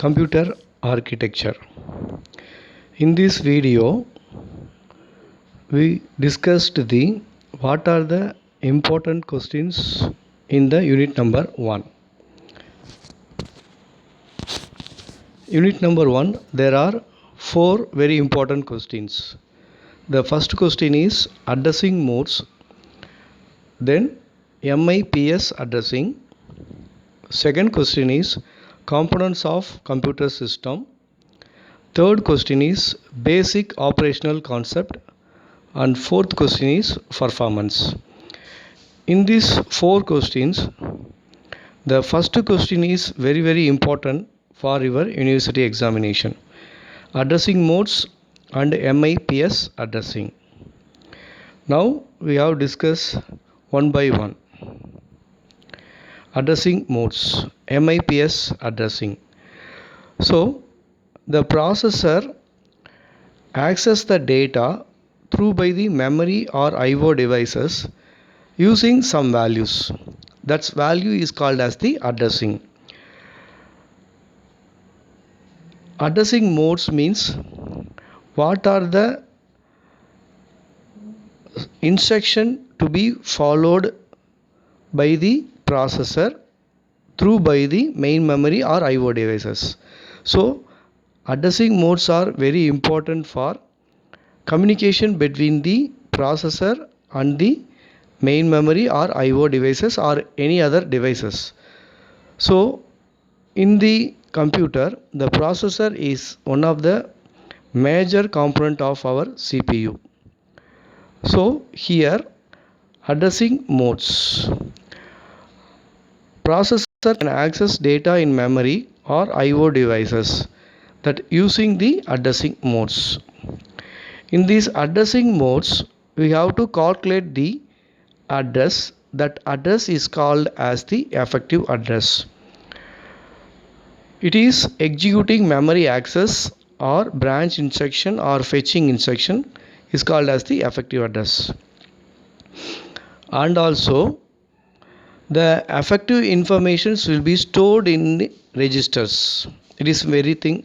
Computer architecture. In this video, we discussed the what are the important questions in the unit number 1. Unit number 1, there are 4 very important questions. The first question is addressing modes, then MIPS addressing. Second question is components of computer system. Third question is basic operational concept, and fourth question is performance. In these 4 questions, the first question is very important for your university examination. Addressing modes and MIPS addressing. Now we have discussed one by one. Addressing modes, MIPS addressing. So the processor access the data through by the memory or IO devices using some values. That value is called as the addressing. Addressing modes means what are the instruction to be followed by the processor through by the main memory or IO devices. So addressing modes are very important for communication between the processor and the main memory or IO devices or any other devices. So in the computer, the processor is one of the major component of our CPU. So here addressing modes. Processor can access data in memory or IO devices that using the addressing modes. In these addressing modes, we have to calculate the address. That address is called as the effective address. It is executing memory access or branch instruction or fetching instruction is called as the effective address. And also the effective informations will be stored in registers. It is very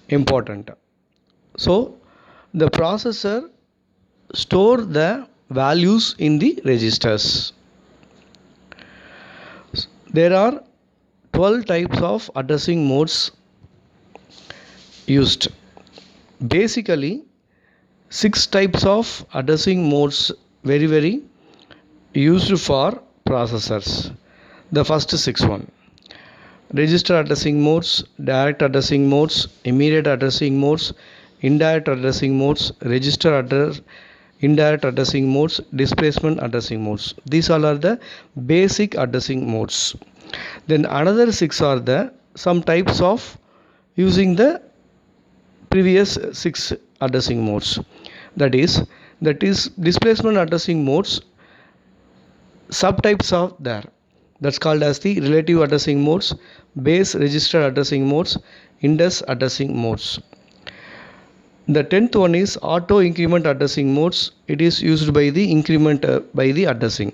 important. So the processor store the values in the registers. There are 12 types of addressing modes used. Basically 6 types of addressing modes very used for processors. The first 6 one: register addressing modes, direct addressing modes, immediate addressing modes, indirect addressing modes, register address, indirect addressing modes, displacement addressing modes. These all are the basic addressing modes. Then another 6 are the some types of using the previous 6 addressing modes. That is displacement addressing modes. Subtypes are there. That's called as the relative addressing modes, base register addressing modes, index addressing modes. The 10th one is auto increment addressing modes. It is used by the increment by the addressing.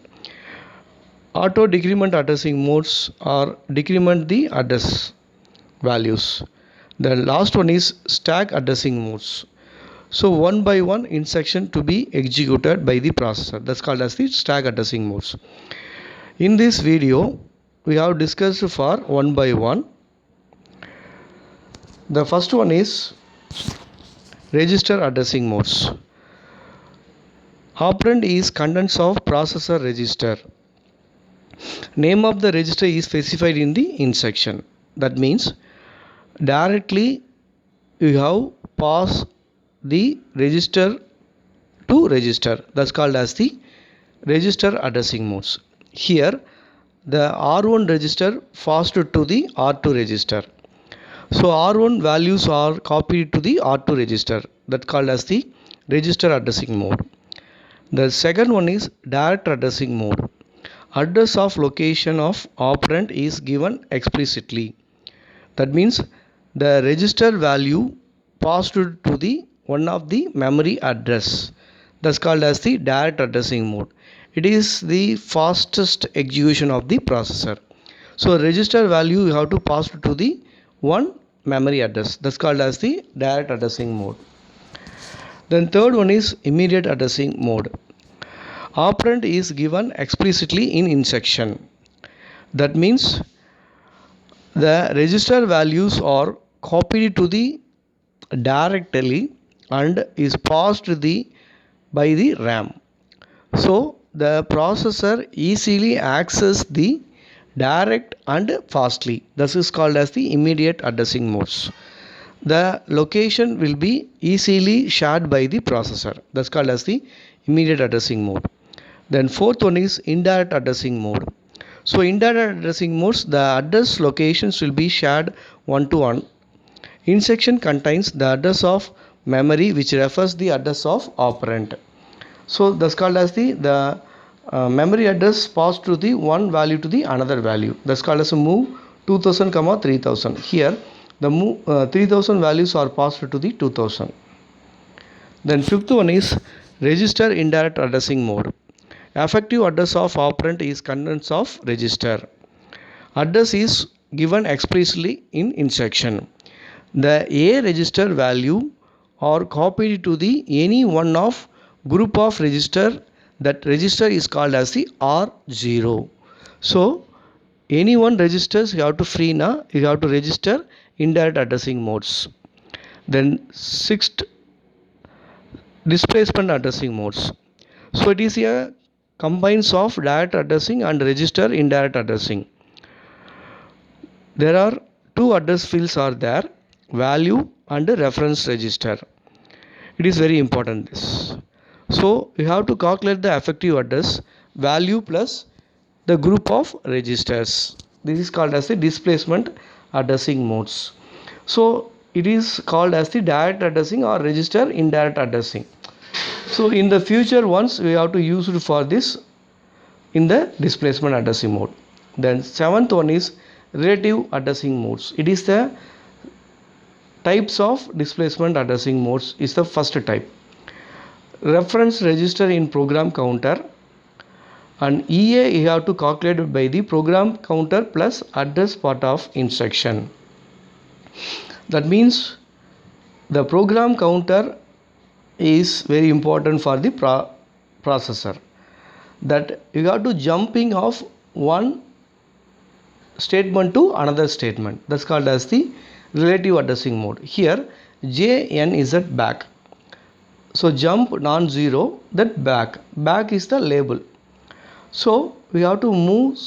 Auto decrement addressing modes or decrement the address values. The last one is stack addressing modes. So one by one instruction to be executed by the processor. That's called as the stack addressing modes. In this video, we have discussed for one by one. The first one is register addressing modes. Operand is contents of processor register. Name of the register is specified in the instruction. That means directly you have pass the register to register. That's called as the register addressing modes. Here the R1 register passed to the R2 register. So R1 values are copied to the R2 register. That's called as the register addressing mode. The second one is direct addressing mode. Address of location of operand is given explicitly. That means the register value passed to the one of the memory address. That's called as the direct addressing mode. It is the fastest execution of the processor. So register value you have to pass to the one memory address. That's called as the direct addressing mode. Then third one is immediate addressing mode. Operand is given explicitly in instruction. That means the register values are copied to the directly and is passed by the RAM. So the processor easily access the direct and fastly. This is called as the immediate addressing modes. The location will be easily shared by the processor. That's called as the immediate addressing mode. Then fourth one is indirect addressing mode. So indirect addressing modes, the address locations will be shared one to one. Instruction contains the address of memory which refers the address of operand. So that's called as the memory address passed to the one value to the another value. That's called as a move 2000, 3000. Here the move 3000 values are passed to the 2000. Then fifth one is register indirect addressing mode. Effective address of operand is contents of register. Address is given explicitly in instruction. The A register value are copied to the any one of group of register. That register is called as the R0. So any one registers you have to free now, you have to register indirect addressing modes. Then sixth, displacement addressing modes. So it is a combines of direct addressing and register indirect addressing. There are two address fields are there, value and reference register. It is very important this. So you have to calculate the effective address value plus the group of registers. This is called as the displacement addressing modes. So it is called as the direct addressing or register indirect addressing. So in the future once we have to use it for this in the displacement addressing mode. Then seventh one is relative addressing modes. It is the types of displacement addressing modes is the first type. Reference register in program counter, and EA you have to calculate it by the program counter plus address part of instruction. That means the program counter is very important for the processor. That you have to jumping of one statement to another statement. That's called as the relative addressing mode. Here JN is at back. So jump non-zero, that back. Back is the label. So we have to move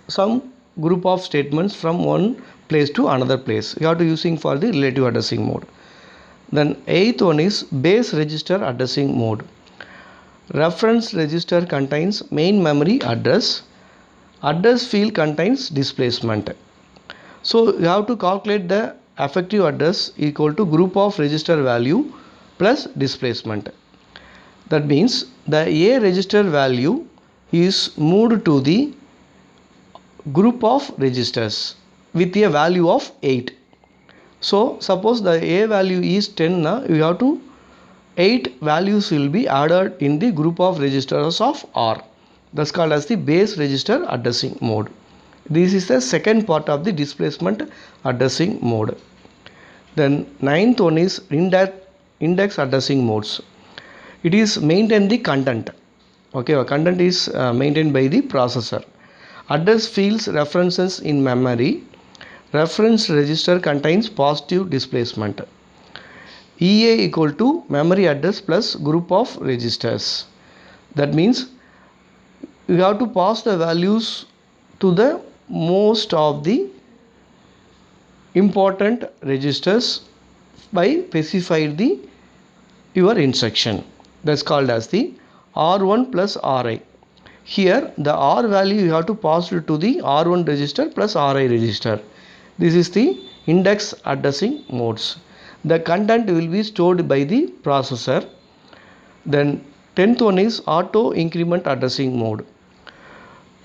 some group of statements from one place to another place. We have to using for the relative addressing mode. Then eighth one is base register addressing mode. Reference register contains main memory address. Address field contains displacement. So you have to calculate the effective address equal to group of register value plus displacement. That means the A register value is moved to the group of registers with a value of 8. So suppose the A value is 10, you have to 8 values will be added in the group of registers of R. That's called as the base register addressing mode. This is the second part of the displacement addressing mode. Then ninth one is index addressing modes. It is maintain the content. Okay, content is maintained by the processor. Address fields references in memory. Reference register contains positive displacement. EA equal to memory address plus group of registers. That means you have to pass the values to the most of the important registers by specified the your instruction. That's called as the R1 plus RI. Here the R value you have to pass it to the R1 register plus RI register. This is the index addressing modes. The content will be stored by the processor. Then 10th one is auto increment addressing mode.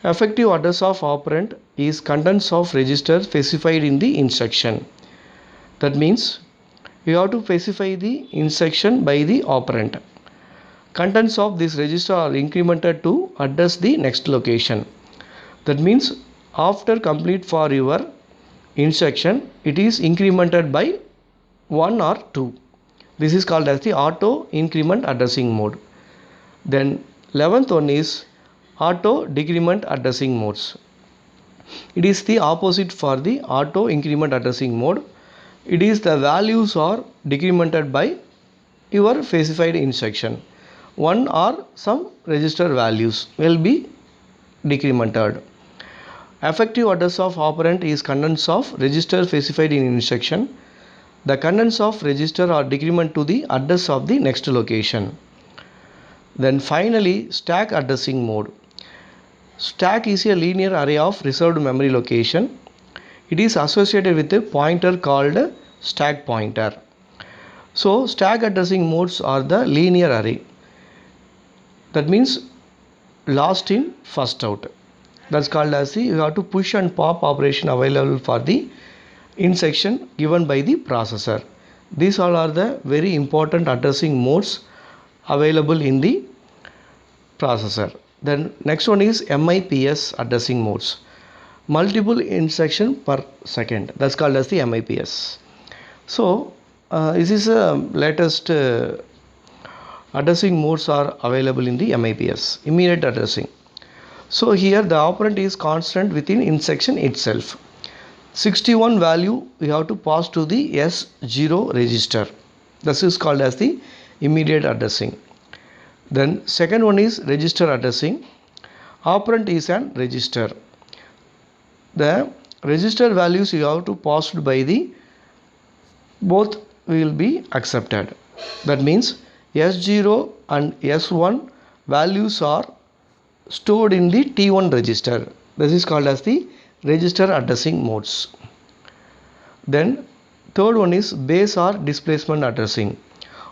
Effective address of operand is contents of register specified in the instruction. That means you have to specify the instruction by the operand. Contents of this register are incremented to address the next location. That means after complete for your instruction, it is incremented by 1 or 2. This is called as the auto increment addressing mode. Then 11th one is auto decrement addressing modes. It is the opposite for the auto increment addressing mode. It is the values are decremented by your specified instruction. One or some register values will be decremented. Effective address of operand is contents of register specified in instruction. The contents of register are decrement to the address of the next location. Then finally, stack addressing mode. Stack is a linear array of reserved memory location. It is associated with a pointer called stack pointer. So stack addressing modes are the linear array. That means last in, first out. That's called as the, you have to push and pop operation available for the instruction given by the processor. These all are the very important addressing modes available in the processor. Then next one is MIPS addressing modes. Multiple instruction per second. That's called as the MIPS. So this is the latest addressing modes are available in the MIPS, immediate addressing. So here the operand is constant within instruction itself. 61 value we have to pass to the S0 register. This is called as the immediate addressing. Then second one is register addressing. Operand is an register. The register values you have to pass by the both will be accepted. That means S0 and S1 values are stored in the T1 register. This is called as the register addressing modes. Then third one is base or displacement addressing.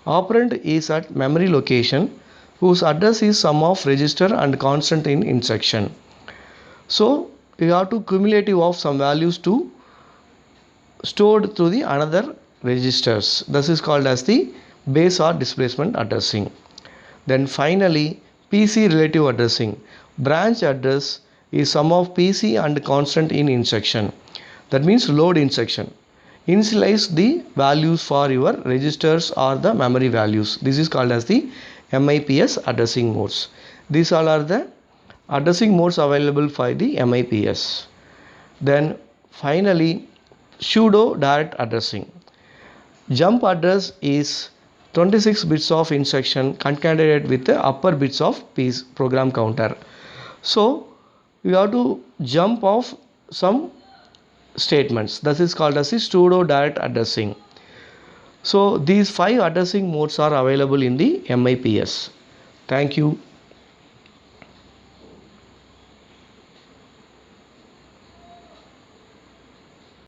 Operand is at memory location whose address is sum of register and constant in instruction. So you have to cumulative of some values to stored through the another registers. This is called as the base or displacement addressing. Then finally PC relative addressing. Branch address is sum of PC and constant in instruction. That means load instruction. Initialize the values for your registers or the memory values. This is called as the MIPS addressing modes. These all are the addressing modes available for the MIPS. Then finally pseudo direct addressing. Jump address is 26 bits of instruction concatenated with the upper bits of program counter. So you have to jump off some statements. This is called as the pseudo direct addressing. So these 5 addressing modes are available in the MIPS. Thank you.